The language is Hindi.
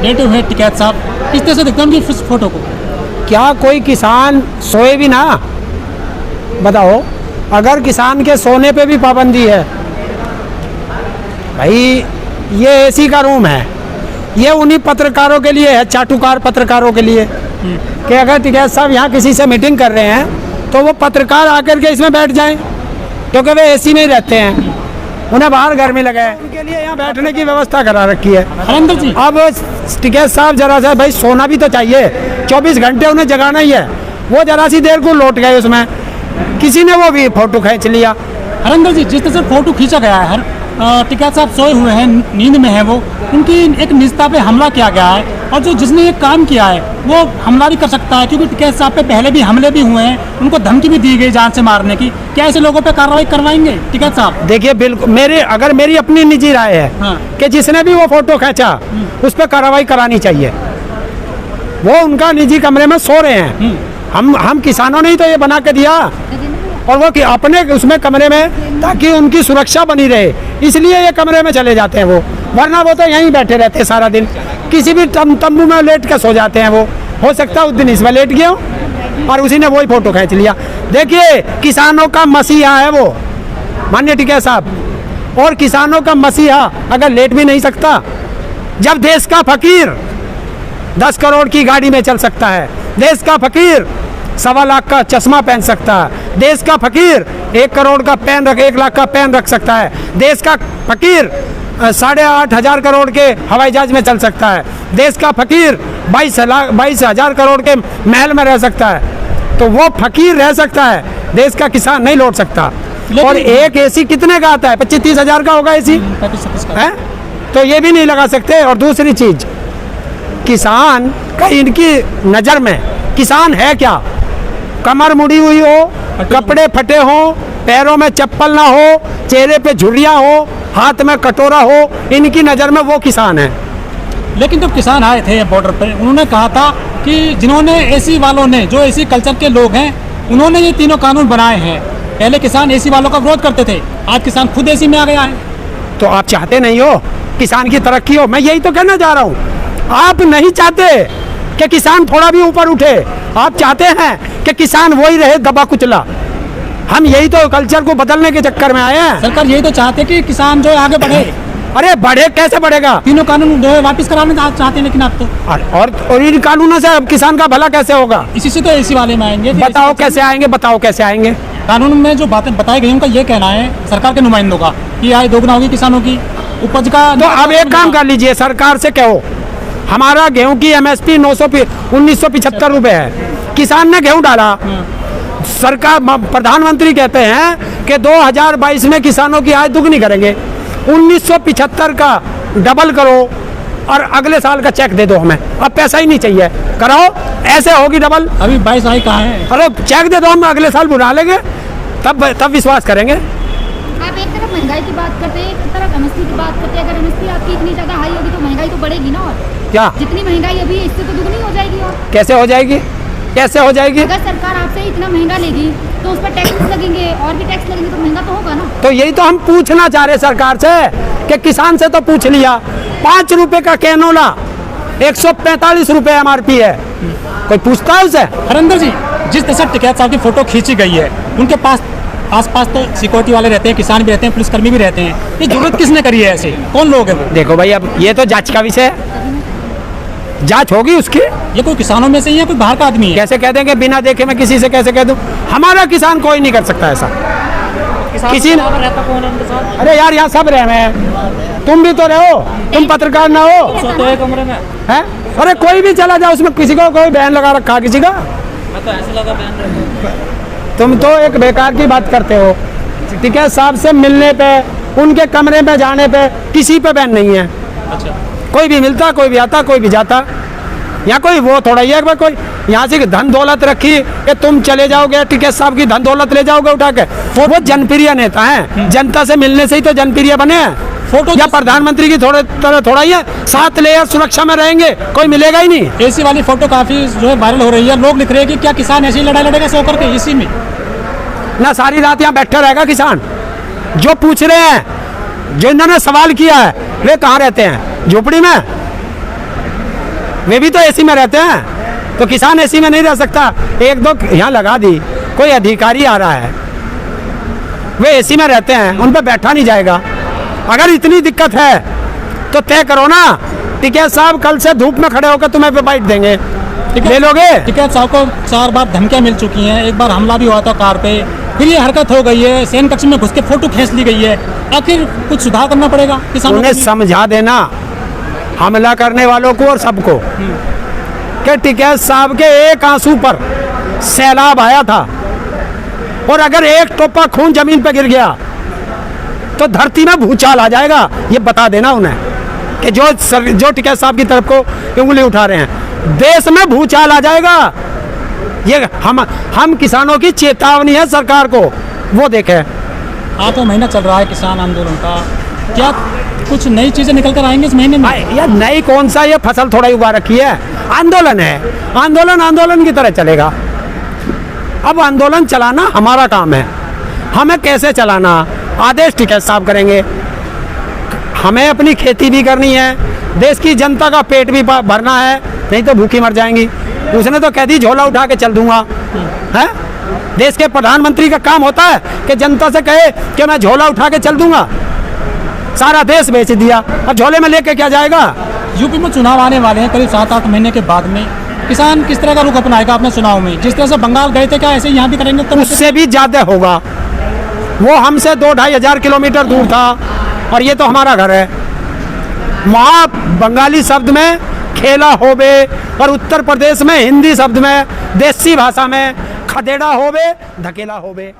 लेटे हुए टिकैत साहब, किस तरह से देखते हैं उनकी इस फोटो को? क्या कोई किसान सोए भी ना? बताओ, अगर किसान के सोने पे भी पाबंदी है, भाई ये एसी का रूम है, ये उन्हीं पत्रकारों के लिए है, चाटुकार पत्रकारों के लिए, कि अगर टिकैत साहब यहाँ किसी से मीटिंग कर रहे हैं तो वो पत्रकार आकर के इसमें बैठ जाएं, क्योंकि वे एसी में ही रहते हैं, उन्हें बाहर गर्मी लगे, उनके लिए यहाँ बैठने की व्यवस्था करा रखी है। हरेंद्र जी, अब टिकैत साहब जरा सा भाई सोना भी तो चाहिए, 24 घंटे उन्हें जगाना ही है, वो जरा सी देर को लौट गए, उसमें किसी ने वो भी फोटो खींच लिया। हरेंद्र जी, जिस तरह से फोटो खींचा गया है, टिकैत साहब सोए हुए हैं, नींद में है, वो उनकी एक निजता पे हमला किया गया है, और जो जिसने ये काम किया है वो हमला भी कर सकता है, क्योंकि टिकैत साहब पे पहले भी हमले भी हुए हैं, उनको धमकी भी दी गई जान से मारने की। क्या ऐसे लोगों पे कार्रवाई करवाएंगे टिकैत साहब? देखिए, बिल्कुल मेरी अपनी निजी राय है, हाँ। कि जिसने भी वो फोटो खींचा उस पर कार्रवाई करानी चाहिए। वो उनका निजी कमरे में सो रहे हैं, हम किसानों ने ही तो ये बना के दिया, और वो कि अपने उसमें कमरे में, ताकि उनकी सुरक्षा बनी रहे, इसलिए ये कमरे में चले जाते हैं वो, वरना वो तो यहीं बैठे रहते हैं सारा दिन, किसी भी तंबू में लेट के सो जाते हैं। वो हो सकता है उस दिन इसमें लेट गए और उसी ने वही फोटो खींच लिया। देखिए, किसानों का मसीहा है वो माननीय टिकैत साहब, और किसानों का मसीहा अगर लेट भी नहीं सकता, जब देश का फकीर 10 करोड़ की गाड़ी में चल सकता है, देश का फकीर 1.25 लाख का चश्मा पहन सकता है, देश का फकीर 1 करोड़ का पेन 1 लाख का पेन रख सकता है, देश का फकीर 8,500 करोड़ के हवाई जहाज में चल सकता है, देश का फकीर 22,000 करोड़ के महल में रह सकता है, तो वो फकीर रह सकता है, देश का किसान नहीं लौट सकता। और एक एसी कितने का आता है? 25-30 हजार का होगा एसी, है? तो ये भी नहीं लगा सकते। और दूसरी चीज, किसान का इनकी नज़र में किसान है क्या? कमर मुड़ी हुई हो, कपड़े फटे हो, पैरों में चप्पल ना हो, चेहरे पे झुर्रियाँ हो, हाथ में कटोरा हो, इनकी नज़र में वो किसान है। लेकिन जब किसान आए थे बॉर्डर पे, उन्होंने कहा था कि जिन्होंने एसी वालों ने, जो एसी कल्चर के लोग हैं, उन्होंने ये तीनों कानून बनाए हैं। पहले किसान एसी वालों का विरोध करते थे, आज किसान खुद एसी में आ गया है। तो आप चाहते नहीं हो किसान की तरक्की हो? मैं यही तो कहना चाह रहा हूँ। आप नहीं चाहते कि किसान थोड़ा भी ऊपर उठे, आप चाहते हैं कि किसान वही रहे दबा कुचला। हम यही तो कल्चर को बदलने के चक्कर में आए हैं। सरकार यही तो चाहते कि किसान जो है आगे बढ़े। अरे बढ़े कैसे बढ़ेगा? तीनों कानून जो है वापस कराने चाहते हैं, लेकिन आप तो और इन कानूनों से अब किसान का भला कैसे होगा? इसी से तो एसी वाले में आएंगे। बताओ कैसे आएंगे, बताओ कैसे आएंगे? कानून में जो बातें बताई गई उनका ये कहना है सरकार के नुमाइंदों का कि आय दोगुना होगी किसानों की उपज का। तो अब एक काम कर लीजिए, सरकार से कहो हमारा गेहूं की MSP 1975 रुपए है, किसान ने गेहूं डाला, सरकार प्रधानमंत्री कहते हैं कि 2022 में किसानों की आय दुगनी करेंगे, 1975 का डबल करो और अगले साल का चेक दे दो हमें। अब पैसा ही नहीं चाहिए, कराओ, ऐसे होगी डबल। अभी 22 आई कहाँ है? अरे चेक दे दो, हम अगले साल बुला लेंगे, तब विश्वास करेंगे। आप एक तरफ महंगाई की बात करते हैं, एक तरफ MSP की बात करते हैं। अगर MSP आपकी इतनी ज़्यादा हाई होगी तो महंगाई तो बढ़ेगी ना। और क्या जितनी महंगाई अभी है इससे तो दुगनी हो जाएगी। और कैसे हो जाएगी? कैसे हो जाएगी? अगर सरकार आपसे इतना महंगा लेगी तो उस पर टैक्स लगेंगे, और भी टैक्स लगेंगे, तो महंगा तो होगा ना। तो यही तो हम पूछना चाह रहे सरकार से कि किसान से तो पूछ लिया, 5 रुपए का कैनोला 145 रुपए MRP है, कोई पूछता है उसे? हरेंद्र जी, जिस तरह से टिकैत साहब की फोटो खींची गई है, उनके पास आसपास तो सिक्योरिटी वाले रहते हैं, किसान भी रहते हैं, पुलिसकर्मी भी रहते हैं, ये जरूरत किसने करी है? ऐसे कौन लोग हैं वो? देखो भाई, अब ये तो जांच का विषय है, जांच होगी उसकी। ये कोई किसानों में से ही है, कोई बाहर का आदमी है? कैसे कह देंगे बिना देखे? मैं किसी से कैसे कह दूं? हमारा किसान कोई नहीं कर सकता ऐसा। किसी ने रहता कौन है उनके साथ? अरे यार, यहाँ सब रहे हैं, तुम भी तो रहो, तुम पत्रकार ना हो? सोते हैं कमरे में हैं? अरे कोई भी चला जाओ, उसमें किसी को कोई बैन लगा रखा किसी का? मैं तो ऐसे लगा बैन। तुम तो एक बेकार की बात करते हो। टिकैत साहब से मिलने पे, उनके कमरे पे जाने पे किसी पे बैन नहीं है। अच्छा, कोई भी मिलता, कोई भी आता, कोई भी जाता। यहाँ कोई वो थोड़ा ही है कि कोई यहाँ से धन दौलत रखी कि तुम चले जाओगे, टिकैत साहब की धन दौलत ले जाओगे उठा के। वो जनप्रिय नेता हैं, जनता से मिलने से ही तो जनप्रिय बने हैं। फोटो या प्रधानमंत्री की थोड़ा ही है, 7 लेयर सुरक्षा में रहेंगे, कोई मिलेगा ही नहीं। एसी वाली फोटो काफी जो है वायरल हो रही है, लोग लिख रहे हैं कि क्या किसान ऐसी लड़ाई लड़ेगा सो करके इसी में? ना सारी रात यहाँ बैठा रहेगा किसान। जो पूछ रहे हैं, जो इन्होंने सवाल किया है, वे कहाँ रहते हैं? झोपड़ी में? वे भी तो एसी में रहते हैं, तो किसान एसी में नहीं रह सकता। एक दो यहाँ लगा दी, कोई अधिकारी आ रहा है, वे एसी में रहते हैं, उन पर बैठा नहीं जाएगा। अगर इतनी दिक्कत है तो तय करो ना, टिकैत साहब कल से धूप में खड़े होकर तुम्हें पे बाइट देंगे, ले लोगे? टिकैत साहब को 4 बार धमकियां मिल चुकी हैं, एक बार हमला भी हुआ था कार पे, फिर ये हरकत हो गई है, सैन कक्ष में घुस के फोटो खींच ली गई है। आखिर कुछ सुधार करना पड़ेगा किसानों उन्हें को भी। समझा देना हमला करने वालों को और सबको कि टिकैत साहब के एक आंसू पर सैलाब आया था, और अगर एक टोपा खून जमीन पर गिर गया तो धरती में भूचाल आ जाएगा। ये बता देना उन्हें कि जो टिकैत साहब की तरफ को उंगली उठा रहे हैं, देश में भूचाल आ जाएगा। ये हम किसानों की चेतावनी है सरकार को, वो देखें। 8वां महीना चल रहा है किसान आंदोलन का, क्या कुछ नई चीजें निकल कर आएंगे इस महीने में? यार नई कौन सा, ये फसल थोड़ा ही उगा रखी है, आंदोलन है, आंदोलन की तरह चलेगा। अब आंदोलन चलाना हमारा काम है, हमें कैसे चलाना आदेश टिकैत साहब करेंगे। हमें अपनी खेती भी करनी है, देश की जनता का पेट भी भरना है, नहीं तो भूखी मर जाएंगी। उसने तो कह दी झोला उठा के चल दूंगा, है? देश के प्रधानमंत्री का काम होता है कि जनता से कहे कि मैं झोला उठा के चल दूंगा। सारा देश बेच दिया, अब झोले में लेके क्या जाएगा? यूपी में चुनाव आने वाले हैं करीब 7-8 महीने के बाद में, किसान किस तरह का रुख अपनाएगा अपने चुनाव में? जिस तरह से बंगाल गए थे, क्या ऐसे यहाँ भी करेंगे? तो उससे भी ज्यादा होगा। वो हमसे 2-2.5 हजार किलोमीटर दूर था, और ये तो हमारा घर है। वहाँ बंगाली शब्द में खेला होबे, और उत्तर प्रदेश में हिंदी शब्द में देसी भाषा में खदेड़ा होबे, धकेला होबे।